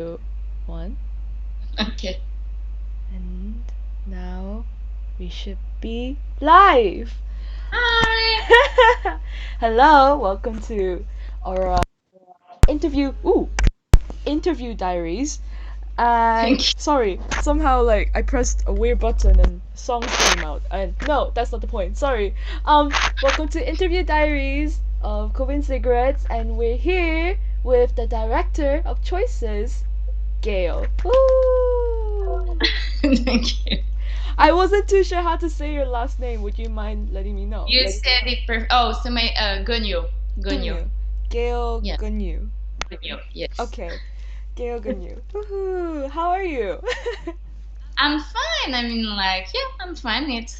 Two, one. Okay. And now we should be live. Hi. Hello, welcome to our interview. Interview diaries. And Thank you. sorry, somehow like I pressed a weird button and songs came out. And no, that's not the point. Sorry. Welcome to Interview Diaries of Coven Cigarettes, and we're here with the director of Choices, Gail. Woo! Thank you. I wasn't too sure how to say your last name. Would you mind letting me know? You said it perfect. Oh, so my Gognau. Gognau. Gunyu. Gail Yeah, Gunyu. Gognau. Yes. Okay. Gail Gunyu. Woohoo! How are you? I'm fine. I mean, like, yeah, I'm fine. It's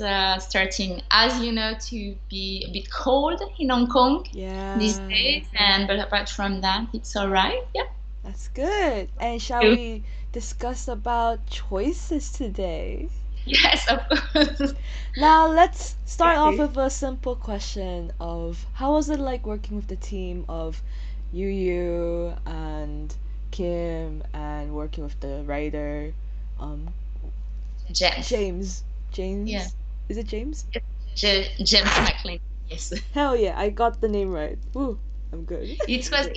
starting, as you know, to be a bit cold in Hong Kong these Yeah. days, and but apart from that, it's all right. Yeah. That's good. And shall You? we discuss about choices today? Yes, of course. Now let's start off Okay. with a simple question of how was it like working with the team of Yu and Kim and working with the writer um James. James. Yeah. James? Is it James? James McLean. Yes. Hell yeah, I got the name right. Woo, I'm good. It was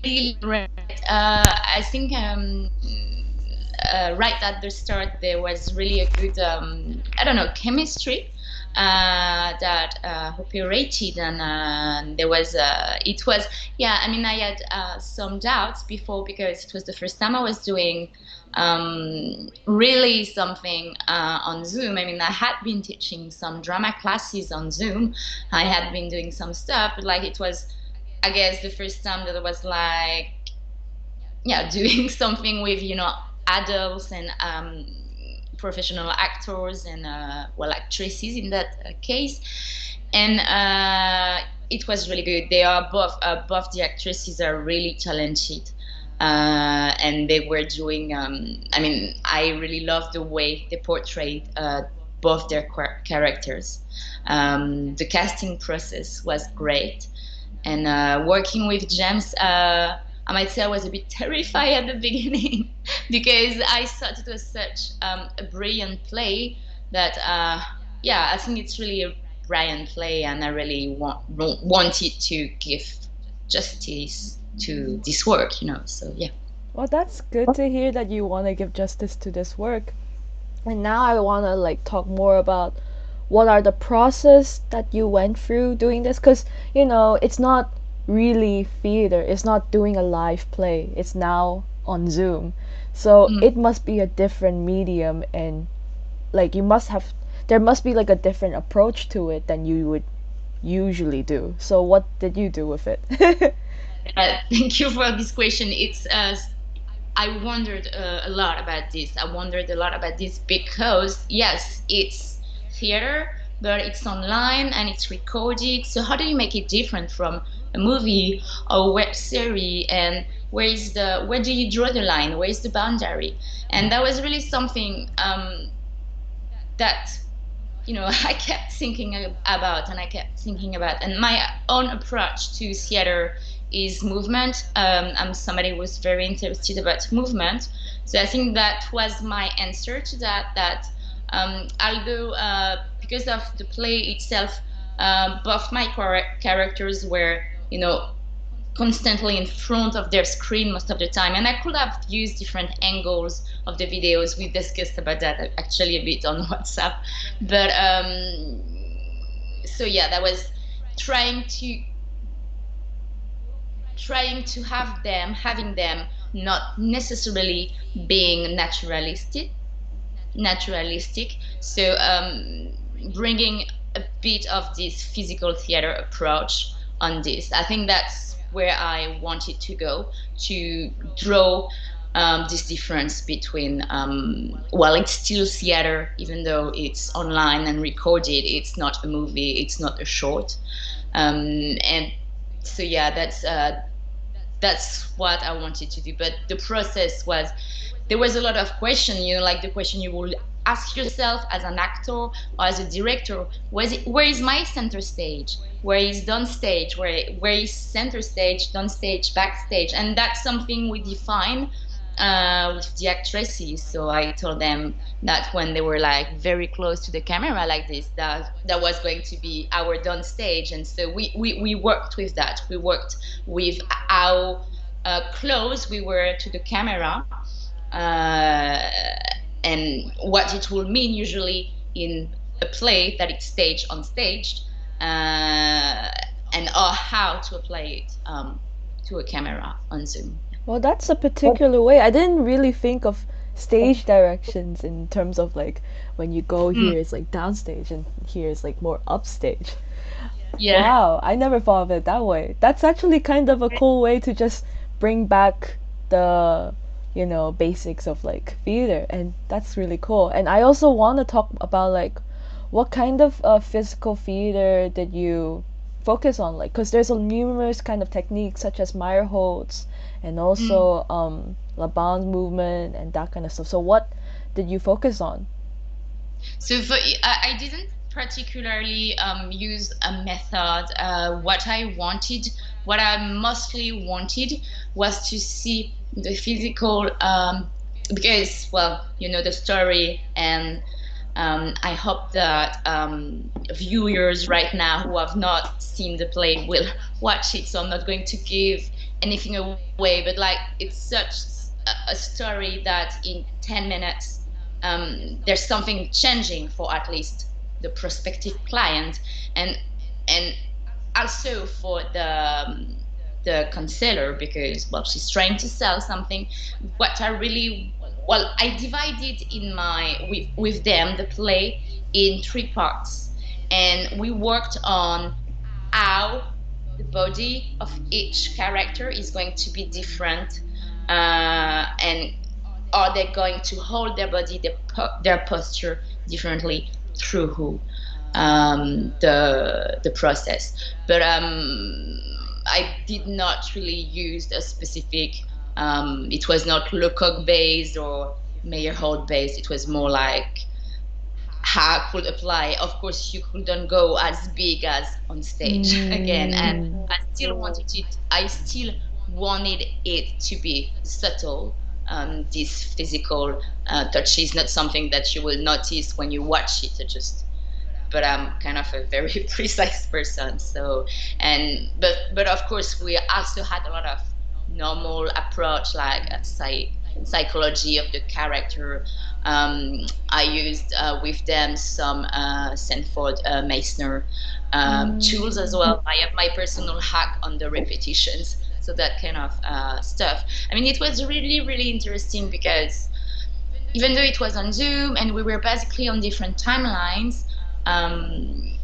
really great. I think right at the start there was really a good I don't know, chemistry that operated, and there was it was, yeah, I mean, I had some doubts before because it was the first time I was doing really something on Zoom. I mean, I had been teaching some drama classes on Zoom. I had been doing some stuff, but like it was, I guess, the first time that I was like, yeah, doing something with, adults and professional actors and well, actresses in that case. And it was really good. They are both the actresses are really talented. And they were doing, I mean, I really loved the way they portrayed both their characters. The casting process was great, and working with James, I might say I was a bit terrified at the beginning because I thought it was such a brilliant play that, yeah, I think it's really a brilliant play, and I really wanted to give justice to this work, So yeah. Well, that's good to hear that you want to give justice to this work. And now I want to like talk more about what are the process that you went through doing this, cuz it's not really theater. It's not doing a live play. It's now on Zoom. So Mm. it must be a different medium, and like you must have there must be like a different approach to it than you would usually do. So what did you do with it? Thank you for this question. It's I wondered a lot about this. I wondered a lot about this because, yes, it's theater, but it's online and it's recorded. So how do you make it different from a movie or a web series? And where do you draw the line? Where is the boundary? And that was really something that, I kept thinking about, and I kept thinking about. And my own approach to theater is movement. I'm somebody who was very interested about movement, so I think that was my answer to that. That although because of the play itself, both my characters were, constantly in front of their screen most of the time, and I could have used different angles of the videos. We discussed about that actually a bit on WhatsApp, but so yeah, that was trying to having them not necessarily being naturalistic. So bringing a bit of this physical theater approach on this. I think that's where I wanted to go, to draw this difference between, well, it's still theater, even though it's online and recorded. It's not a movie, it's not a short. And so yeah, that's what I wanted to do. But the process was, there was a lot of question, like the question you will ask yourself as an actor or as a director, where is my center stage? Where is done stage? Where is center stage, done stage, backstage? And that's something we define with the actresses. So I told them that when they were like very close to the camera like this, that was going to be our done stage. And so we worked with that. We worked with how close we were to the camera, uh, and what it will mean usually in a play that it's staged on stage, and or how to apply it to a camera on Zoom. Well, that's a particular way. I didn't really think of stage directions in terms of like when you go Mm, here it's like downstage and here is like more upstage. yeah. Wow, I never thought of it that way. That's actually kind of a cool way to just bring back the, basics of like theater, and that's really cool. And I also want to talk about like what kind of physical theater did you focus on, like because there's a numerous kind of techniques such as Meyer Holtz and Mm. also Laban's movement and that kind of stuff. So what did you focus on? So I didn't particularly use a method. What I mostly wanted was to see the physical, because, well, you know the story, and I hope that viewers right now who have not seen the play will watch it. So I'm not going to give anything away, but like it's such a story that in 10 minutes there's something changing for at least the prospective client, and and also for the counselor, because well, she's trying to sell something. What I really, well, I divided in my with them the play in three parts, and we worked on how the body of each character is going to be different, and are they going to hold their body, their posture differently through the process. But I did not really use a specific. It was not Lecoq based or Meyerhold based. It was more like how I could apply. Of course, you couldn't go as big as on stage again, and Mm. I still wanted it to be subtle. This physical touch is not something that you will notice when you watch it. But I'm kind of a very precise person. So, but of course, we also had a lot of normal approach, like psychology of the character. I used with them some Sanford Meissner tools as Mm. well. I have my personal hack on the repetitions, so that kind of stuff. I mean, it was really, really interesting because even though it was on Zoom and we were basically on different timelines,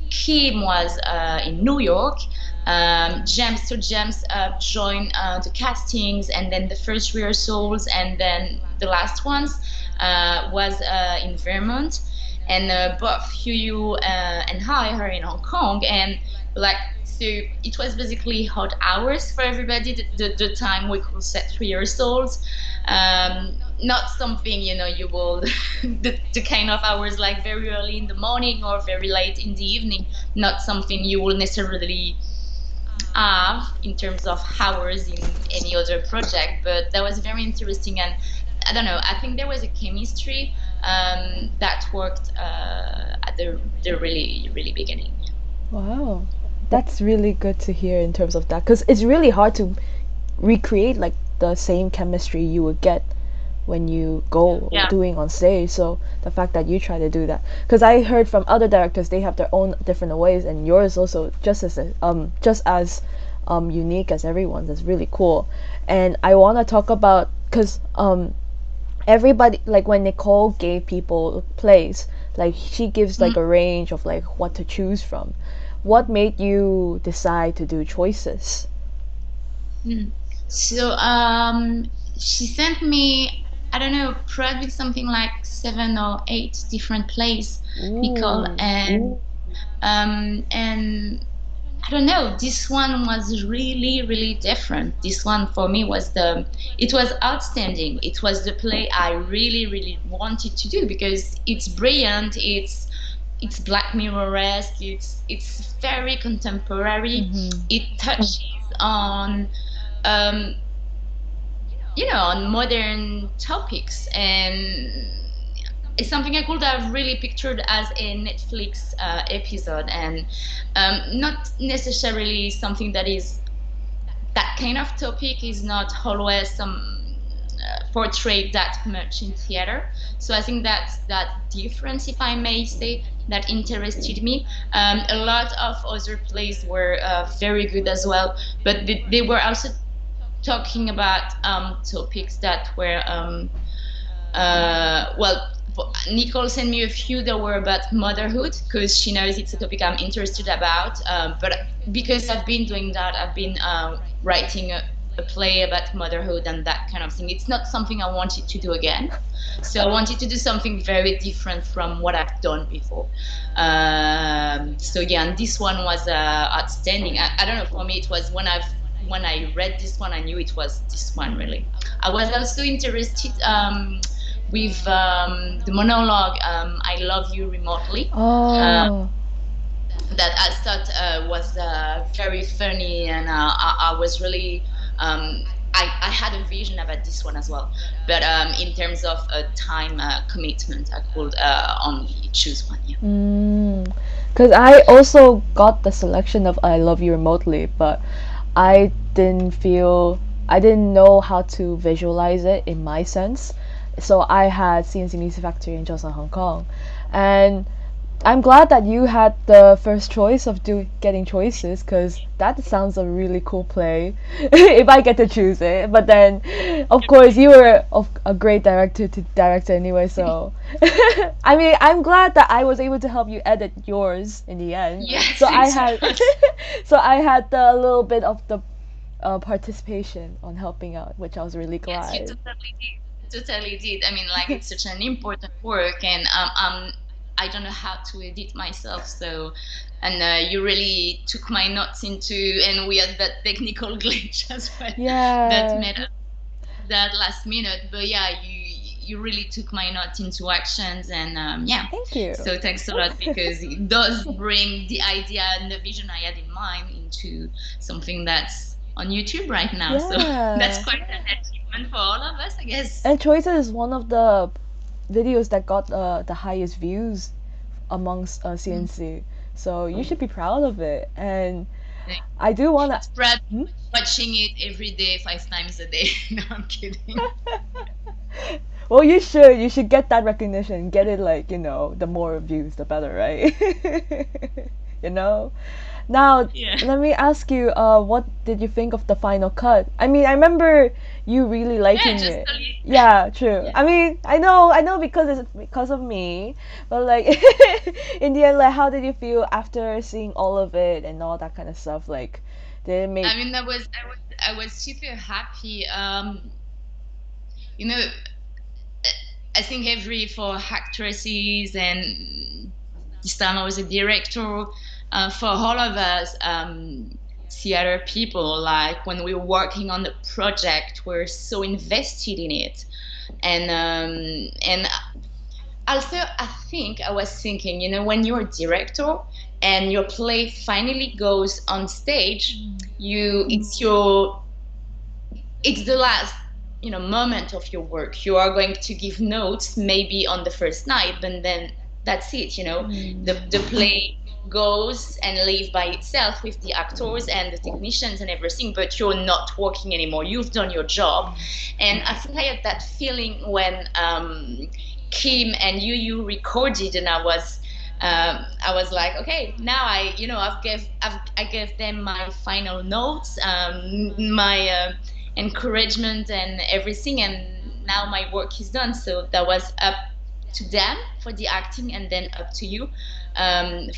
Kim was in New York. James joined the castings and then the first rehearsals and then the last ones was in Vermont. And both Yu and I are in Hong Kong. And like, so it was basically hot hours for everybody, the time we could set rehearsals. Not something, you will, the kind of hours like very early in the morning or very late in the evening, not something you will necessarily have in terms of hours in any other project. But that was very interesting. And I don't know, I think there was a chemistry that worked at the really, really beginning. Wow. That's really good to hear in terms of that because it's really hard to recreate like the same chemistry you would get when you go Yeah. doing on stage. So the fact that you try to do that, because I heard from other directors they have their own different ways, and yours also just as unique as everyone's. Is really cool. And I want to talk about because everybody like when Nicole gave people plays, like she gives like Mm, a range of like what to choose from. What made you decide to do choices? mm. So she sent me, I don't know, probably something like 7 or 8 different plays, Nicole, Ooh. and I don't know. This one was really, really different. This one for me it was outstanding. It was the play I really, really wanted to do because it's brilliant. It's Black Mirror-esque. It's very contemporary. Mm-hmm. It touches on um, on modern topics, and it's something I could have really pictured as a Netflix episode, and not necessarily something that kind of topic is not always portrayed that much in theater. So I think that's that difference, if I may say, that interested me. A lot of other plays were very good as well, but they were also talking about topics that were well, Nicole sent me a few that were about motherhood because she knows it's a topic I'm interested about. But because I've been doing that, I've been writing a play about motherhood and that kind of thing. It's not something I wanted to do again. So I wanted to do something very different from what I've done before. So yeah, and this one was outstanding. I don't know, for me it was when I read this one, I knew it was this one really. I was also interested with the monologue I Love You Remotely. Oh. That I thought was very funny, and I was really I had a vision about this one as well. But in terms of time commitment, I could only choose one. Yeah. Because I also got the selection of I Love You Remotely, but I I didn't know how to visualize it in my sense. So I had CNC Music Factory in Joseon, Hong Kong. And I'm glad that you had the first choice of getting choices, because that sounds a really cool play if I get to choose it. But then, of course, you were a great director to direct anyway. So, I mean, I'm glad that I was able to help you edit yours in the end. Yes, So I had, exactly. so I had a little bit of the participation on helping out, which I was really Yes, you glad. totally did. You totally did. I mean, like it's such an important work, and I don't know how to edit myself, so and you really took my notes into, and we had that technical glitch as well that Yeah. made that last minute. But yeah, you really took my notes into actions, and yeah. Thank you. So thanks a lot because it does bring the idea and the vision I had in mind into something that's on YouTube right now. So that's Yeah. quite an achievement for all of us, I guess. And Choices is one of the videos that got the highest views amongst Mm. CNC. So you should be proud of it. And I do wanna. It's probably Hmm? watching it every day, 5 times a day. No, I'm kidding. Well, you should. You should get that recognition. Get it, like, the more views, the better, right? you know. Now, Yeah. let me ask you, what did you think of the final cut? I mean, I remember you really Yeah, liking just it. tell you. Yeah, true. Yeah. I mean, I know because it's because of me, but like in the end, like, how did you feel after seeing all of it and all that kind of stuff? Like, did it make? I mean, I was super happy. You know, I think every for actresses, and this time I was a director, for all of us theater people, like when we were working on the project, we're so invested in it, and also I think I was thinking, when you're a director and your play finally goes on stage, it's the last moment of your work. You are going to give notes maybe on the first night, but then that's it. The play goes and live by itself with the actors and the technicians and everything, but you're not working anymore. You've done your job. And I think I had that feeling when Kim and you recorded, and I was like, okay, now I gave them my final notes, my encouragement and everything, and now my work is done. So that was up to them for the acting, and then up to you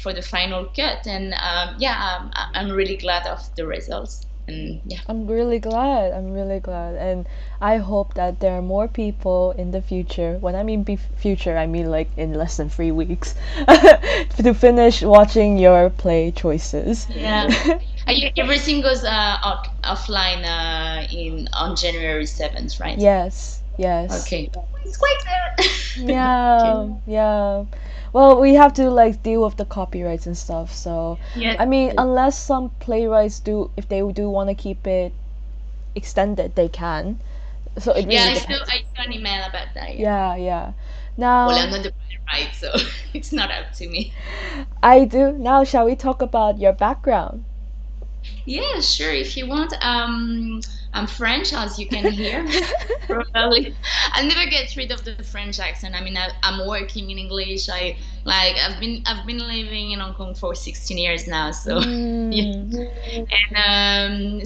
for the final cut. And yeah, I'm really glad of the results. And yeah. I'm really glad. I'm really glad. And I hope that there are more people in the future. When I mean future, I mean like in less than 3 weeks to finish watching your play choices. Yeah. Everything goes offline in on January 7th, right? Yes, yes. Okay. It's quite okay. Yeah, yeah. Well, we have to like deal with the copyrights and stuff. So, Yes. I mean, Yes. unless some playwrights do, if they do want to keep it extended, they can. So it Yeah, really depends. I saw an email about that. Yeah. Yeah, yeah. Well, I'm Now, not the right, so it's not up to me. I do. Now, shall we talk about your background? Yeah, sure. If you want, I'm French, as you can hear. Probably, I'll never get rid of the French accent. I mean, I'm working in English. I've been living in Hong Kong for 16 years now. So yeah, Mm. and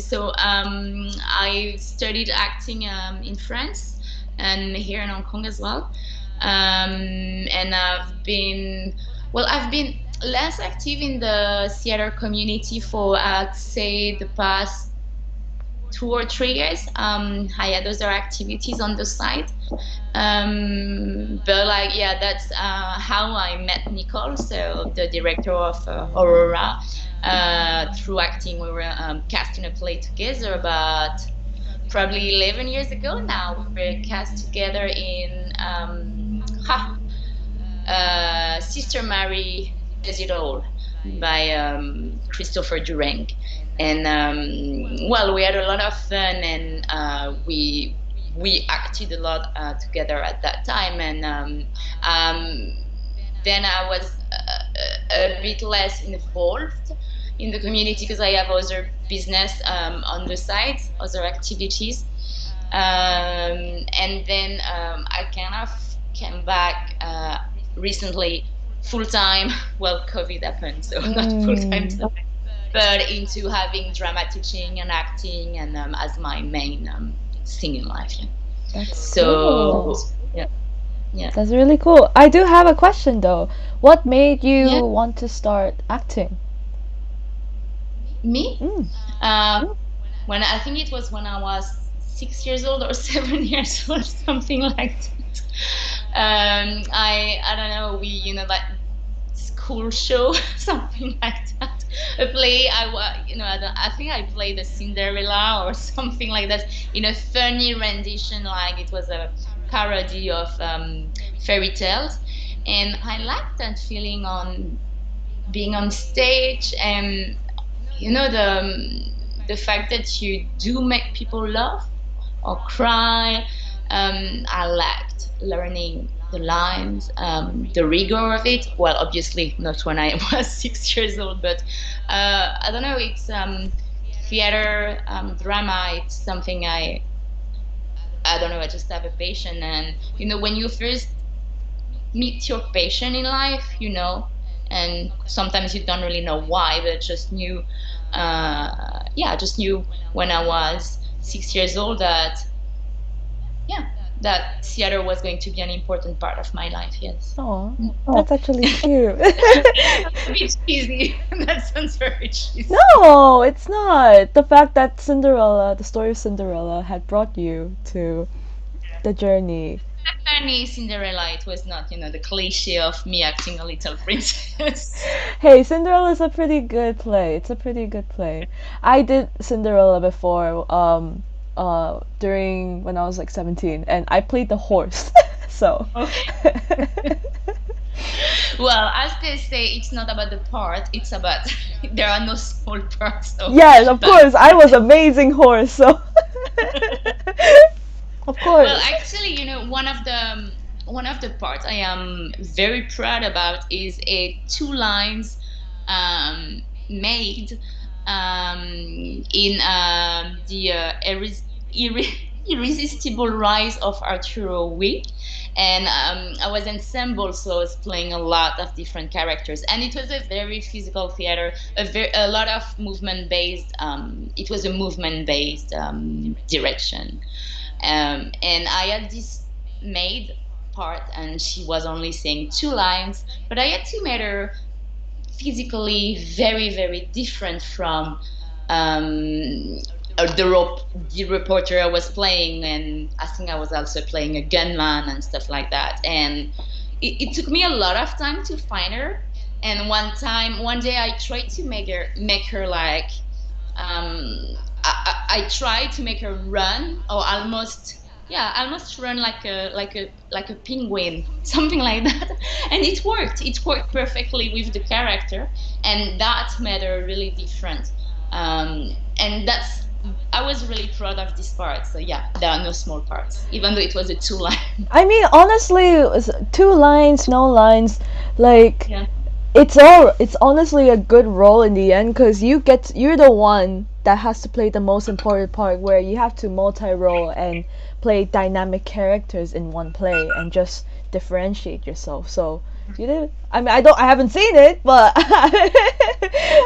I studied acting in France and here in Hong Kong as well. And I've been less active in the theater community for I'd say the past 2 or 3 years. I had other activities on the side, but like yeah, that's how I met Nicole, so the director of Aurora. Through acting, we were casting a play together about probably 11 years ago now. We were cast together in Sister Mary Does It All by Christopher Durang. And well, we had a lot of fun, and we acted a lot together at that time. And um, then I was a bit less involved in the community because I have other business on the side, other activities. And then I kind of came back recently full time. Well, COVID happened, so not full time, Mm. but into having drama teaching and acting and as my main thing in life. Yeah. That's So cool. yeah, yeah, That's really cool. I do have a question though. What made you yeah. want to start acting? Me, Mm. when I think it was when I was 6 years old or 7 years old, something like that. I don't know. We like school show, something like that. A play. I think I played a Cinderella or something like that in a funny rendition, like it was a parody of fairy tales, and I liked that feeling on being on stage, and the fact that you do make people laugh or cry. I liked learning the lines, the rigor of it. Well, obviously not when I was 6 years old, but I don't know. It's theater, drama. It's something I don't know. I just have a passion, and when you first meet your passion in life, and sometimes you don't really know why, but just knew, yeah, just knew when I was 6 years old that yeah, that theater was going to be an important part of my life. Yes. Oh, that's actually cute. That's a bit cheesy. That sounds very cheesy. No, it's not. The fact that Cinderella, the story of Cinderella, had brought you to the journey. Funny Cinderella, it was not, the cliche of me acting a little princess. Hey, Cinderella is a pretty good play. It's a pretty good play. I did Cinderella before, during when I was like 17, and I played the horse. So. Okay. Well, as they say, it's not about the part, it's about there are no small parts of Yes, of but course. I was amazing horse, so. Of well, course. actually, one of the parts I am very proud about is a two lines made in the irresistible rise of Arturo Wig. And I was ensemble, so I was playing a lot of different characters, and it was a very physical theater, a lot of movement based. It was a movement based direction, and I had this maid part, and she was only saying two lines, but I had to make her physically very, very different from the reporter I was playing, and I think I was also playing a gunman and stuff like that. And it took me a lot of time to find her. And one day, I tried to make her like I tried to make her run, or almost, yeah, almost run like a penguin, something like that. And it worked. It worked perfectly with the character, and that made her really different. And that's I was really proud of this part. So yeah, there are no small parts, even though it was a two line. I mean, honestly, it was 2 lines, no lines, like Yeah. it's honestly a good role in the end because you're the one that has to play the most important part where you have to multi-role and play dynamic characters in one play and just differentiate yourself. So you did. I mean, I haven't seen it, but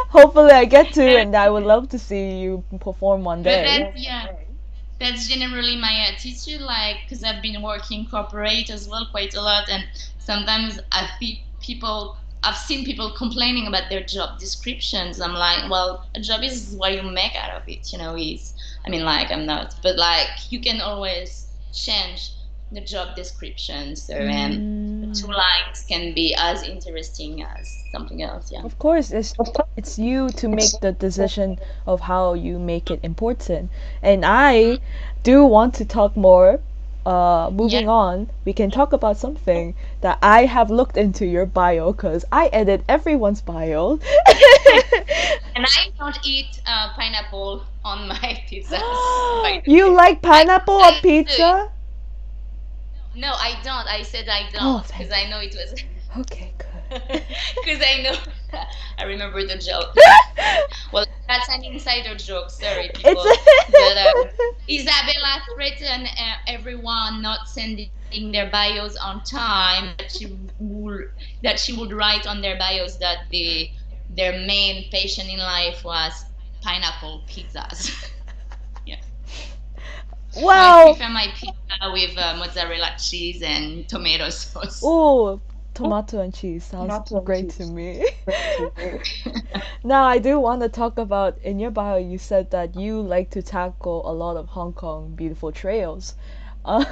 hopefully I get to, and I would love to see you perform one But day. that's, yeah, that's generally my attitude. Like, because I've been working corporate as well quite a lot, and sometimes I've seen people complaining about their job descriptions. I'm like, well, a job is what you make out of it. Is, I mean, like, I'm not, but like, you can always change the job description. So, and the two Mm. lines can be as interesting as something else. Yeah. Of course, it's you to make the decision of how you make it important. And I do want to talk more. Yeah. Moving on, we can talk about something that I have looked into your bio because I edit everyone's bio. And I don't eat pineapple on my pizzas, by the You way. like I pineapple on I do. pizza? No, I don't. I said I Oh, don't because thank I God. know it was Okay, good. because I know I remember the joke. Well, that's an insider joke. Sorry, It's people. But Isabella threatened everyone not sending their bios on time. That she would write on their bios that their main passion in life was pineapple pizzas. Yeah. No, I wow. prefer my pizza with mozzarella cheese and tomato sauce. Oh, tomato and cheese sounds great to me. Now, I do want to talk about in your bio, you said that you like to tackle a lot of Hong Kong beautiful trails. Uh,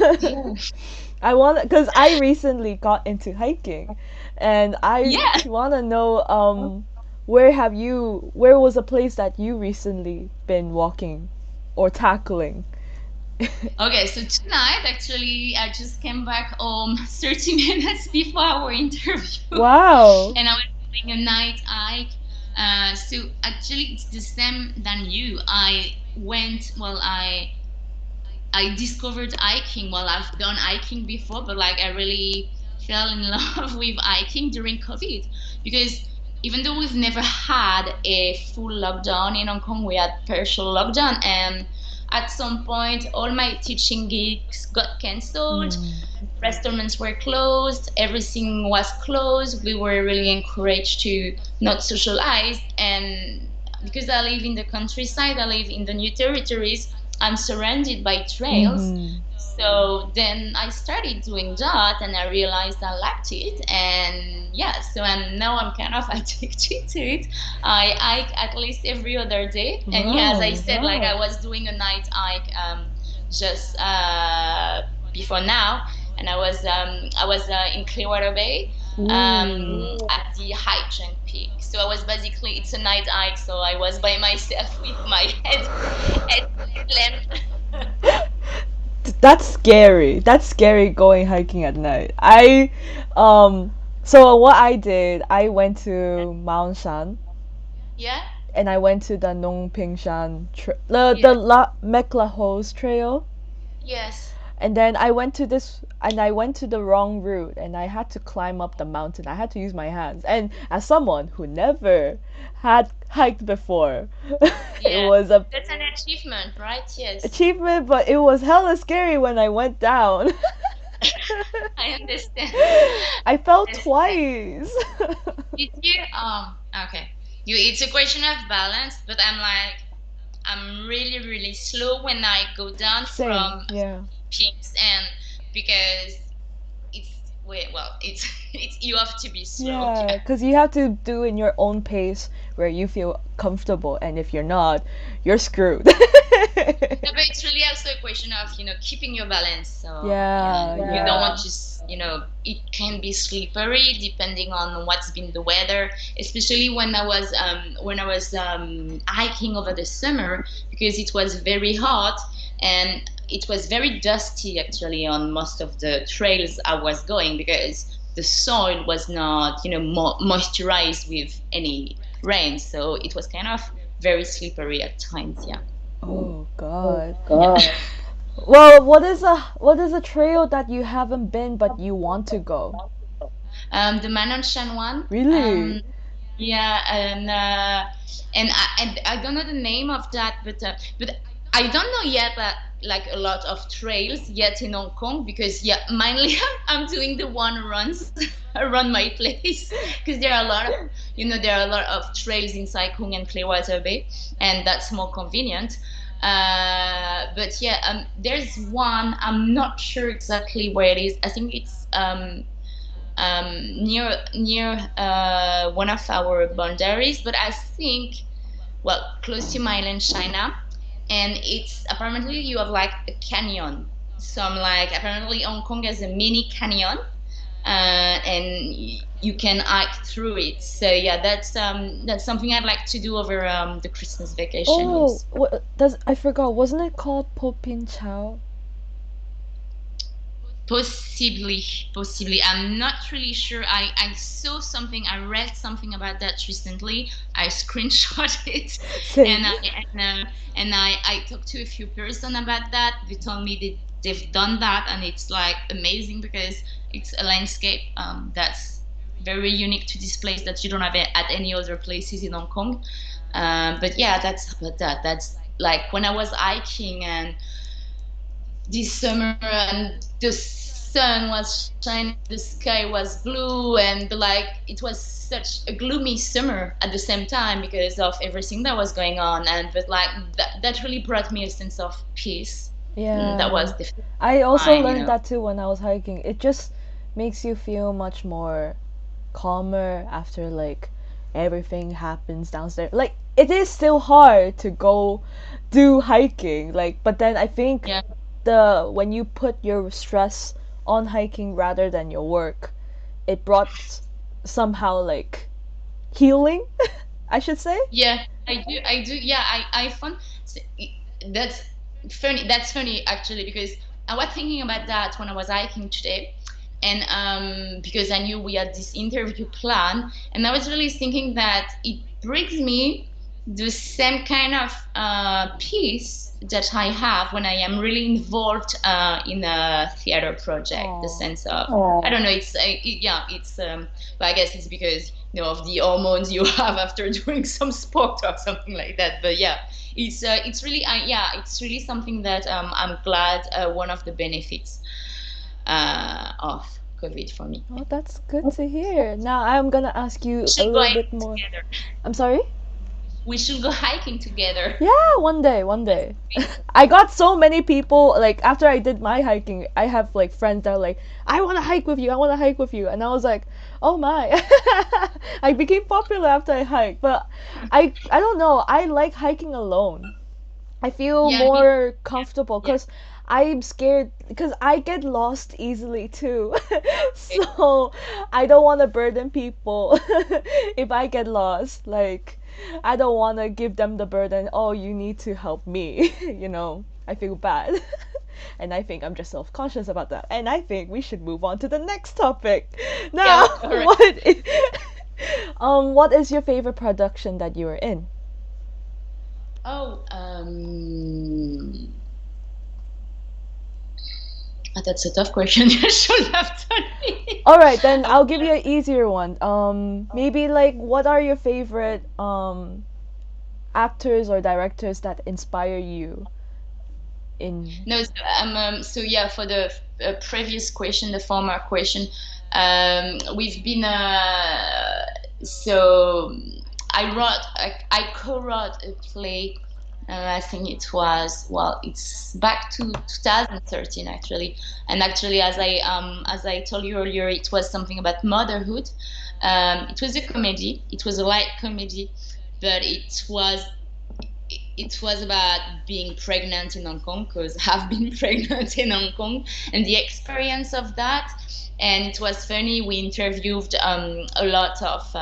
I want because I recently got into hiking, and I Yeah. want to know where was a place that you recently been walking or tackling? Okay, so tonight, actually, I just came back home 30 minutes before our interview, Wow. and I was doing a night hike. So actually, it's the same than you. I discovered hiking. Well, I've done hiking before, but like, I really fell in love with hiking during COVID, because even though we've never had a full lockdown in Hong Kong, we had partial lockdown, and at some point, all my teaching gigs got cancelled. Mm. Restaurants were closed. Everything was closed. We were really encouraged to not socialize, and because I live in the countryside, I live in the New Territories, I'm surrounded by trails. Mm-hmm. So then I started doing that, and I realized I liked it. And yeah, so now I'm kind of addicted to it. I hike at least every other day. And yeah, as I Wow. said, like, I was doing a night hike just before now, and I was in Clearwater Bay Ooh. at the High Junk Peak. So I was basically, it's a night hike, so I was by myself with my head lamp. That's scary. That's scary going hiking at night. Um, so what I did, I went to Mount Shan Yeah. and I went to the Nong Ping Shan, the Yeah. La Mekla Trail. Yes. And then I went to the wrong route and I had to climb up the mountain. I had to use my hands. And as someone who never had hiked before, it Yeah. was a That's an achievement, right? Yes. achievement, but it was hella scary when I went down. I understand. I fell Understand. twice. Did you? Okay. It's a question of balance, but I'm really, really slow when I go down Same, from yeah. peaks, and because it's well, it's you have to be slow. Yeah, Yeah. because you have to do in your own pace where you feel comfortable, and if you're not, you're screwed. Yeah, but it's really also a question of, keeping your balance. So yeah, Yeah, you don't want yeah. to, it can be slippery depending on what's been the weather, especially when I was hiking over the summer, because it was very hot and it was very dusty actually on most of the trails I was going, because the soil was not, moisturized with any rain. So it was kind of very slippery at times. Yeah. Oh God. Yeah. Well, what is a trail that you haven't been but you want to go? The man on Shan one. Really? Yeah, and I don't know the name of that, but I don't know yet that like a lot of trails yet in Hong Kong, because yeah, mainly I'm doing the one runs around my place, because there are a lot of trails in Sai Kung and Clearwater Bay, and that's more convenient. But yeah, there's one, I'm not sure exactly where it is. I think it's near one of our boundaries, but I think, well, close to mainland China, and it's apparently you have like a canyon. So I'm like, apparently Hong Kong has a mini canyon, and you can hike through it. So yeah, that's something I'd like to do over the Christmas vacation. Oh, Yes. what does I forgot? Wasn't it called Popin Chow? Possibly, possibly. I'm not really sure. I saw something, I read something about that recently. I screenshot it, Same. and I talked to a few person about that. They told me they've done that, and it's like amazing, because it's a landscape that's very unique to this place that you don't have it at any other places in Hong Kong. But yeah, that's about that. That's like when I was hiking and this summer, and the sun was shining, the sky was blue, and like it was such a gloomy summer at the same time because of everything that was going on. And but like that really brought me a sense of peace. That Yeah. was the I also learned time. that too when I was hiking. It just makes you feel much more calmer after like everything happens downstairs. Like it is still hard to go do hiking, like but then I think Yeah, the when you put your stress on hiking rather than your work, it brought somehow like healing, I should say. yeah, I do. Yeah, I found that's that's funny actually, because I was thinking about that when I was hiking today, and because I knew we had this interview plan, and I was really thinking that it brings me the same kind of peace that I have when I am really involved in a theater project. The Oh. sense of, I don't know, yeah, it's but I guess it's because of the hormones you have after doing some sport or something like that. But yeah, it's really yeah, it's really something that I'm glad, one of the benefits of COVID for me. Oh, that's good to hear. Now I'm gonna ask We you a should go little hiking bit more. together. I'm sorry? We should go hiking together. Yeah, one day, one day. I got so many people like after I did my hiking, I have like friends that are like, I want to hike with you. I want to hike with you. And I was like, "Oh my." I became popular after I hiked, but I don't know. I like hiking alone. I feel Yeah, me, more comfortable yeah. cuz I'm scared because I get lost easily too. Okay. So, I don't want to burden people if I get lost. Like I don't want to give them the burden, oh, you need to help me, I feel bad. And I think I'm just self-conscious about that. And I think we should move on to the next topic. Yeah, Now, all right. what is your favorite production that you were in? Oh, that's a tough question. You should have told me. All right, then I'll give you an easier one. Maybe like what are your favorite actors or directors that inspire you in No, so yeah, for the previous question, the former question, we've been so I co-wrote a play. I think it was, well, it's back to 2013 actually, and actually, as I told you earlier, it was something about motherhood. It was a comedy. It was a light comedy, but it was about being pregnant in Hong Kong because I've been pregnant in Hong Kong and the experience of that. And it was funny. We interviewed a lot of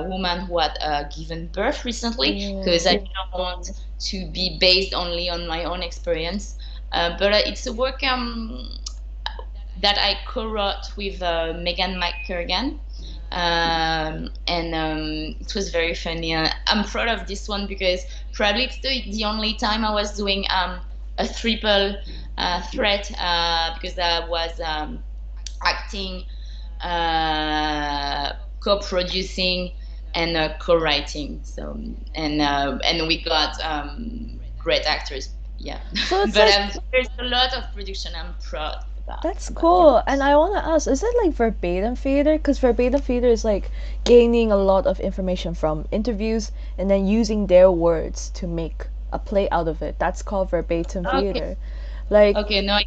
women who had given birth recently because I Whoa. didn't want to be based only on my own experience. But it's a work that I co-wrote with Megan McCurgan. And it was very funny. I'm proud of this one because probably it's the only time I was doing a triple threat because I was acting, co-producing, and co-writing. So and we got great actors. Yeah, So it's but like there's a lot of production I'm proud about. that's But yeah. cool. And I want to ask, is it like verbatim theater? Because verbatim theater is like gaining a lot of information from interviews and then using their words to make a play out of it. That's called verbatim Okay. theater. Like, Okay, no,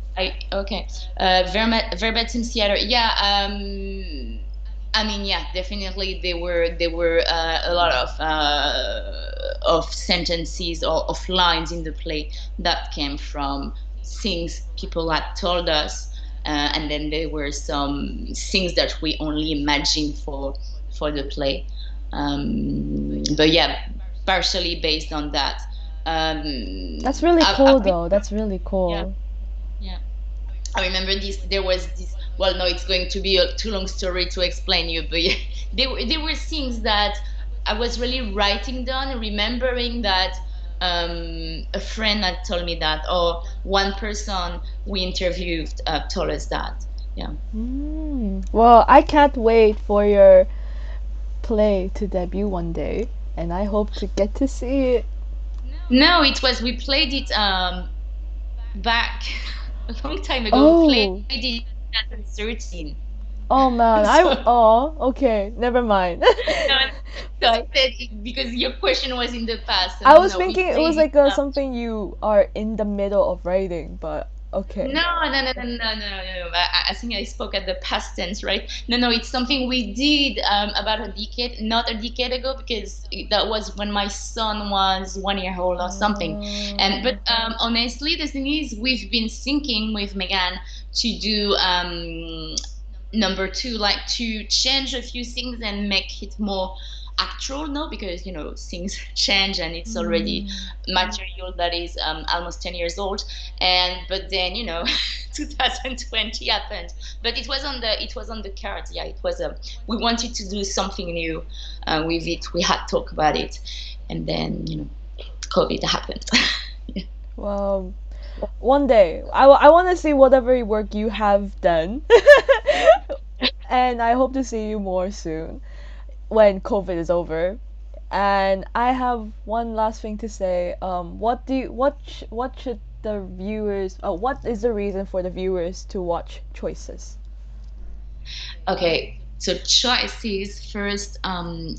okay. Verbatim theater. Yeah, I mean, yeah, definitely there were a lot of sentences or of lines in the play that came from things people had told us, and then there were some things that we only imagined for the play. But yeah, partially based on that. that's really cool I've been, though. That's really yeah. cool. Yeah, I remember this. There was this. Well, no, it's going to be a too long story to explain you, but yeah, there were things that I was really writing down and remembering that a friend had told me that, or one person we interviewed told us that. Yeah. Well, I can't wait for your play to debut one day, and I hope to get to see it. No, it was we played it back a long time ago. We played Oh, it in 2013. oh man, So oh, okay, never mind. no, so I said because your question was in the past, I and was no, we thinking it was played it. like something you are in the middle of writing, but okay. No, no, no, no, no, no, no, no. I think I spoke at the past tense, right? No, no, it's something we did about a decade, not a decade ago, because that was when my son was 1 year old or something. And but Oh. honestly, the thing is, we've been thinking with Megan to do number two, like to change a few things and make it more actual, no, because things change and it's already Mm. material that is almost 10 years old. And but then 2020 happened, but it was on the cards. Yeah, it was we wanted to do something new with it. We had talked about it, and then COVID happened. Well, one day I want to see whatever work you have done, and I hope to see you more soon when COVID is over. And I have one last thing to say. What should the viewers? What is the reason for the viewers to watch Choices? Okay, so choices first.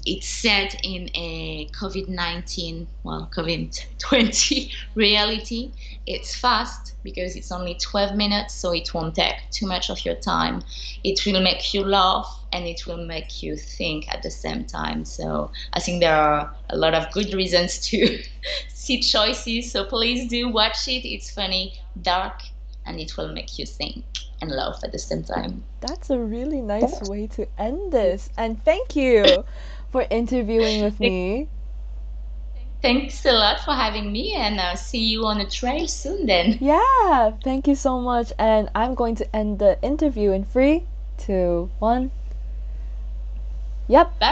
It's set in a COVID-19, well, COVID-20 reality. It's fast because it's only 12 minutes, so it won't take too much of your time. It will make you laugh and it will make you think at the same time. So I think there are a lot of good reasons to see choices. So please do watch it. It's funny, dark, and it will make you think and laugh at the same time. That's a really nice way to end this. And thank you for interviewing with me. Thanks a lot for having me, and see you on the trail soon then. Yeah, thank you so much. And I'm going to end the interview in three, two, one. Yep. Bye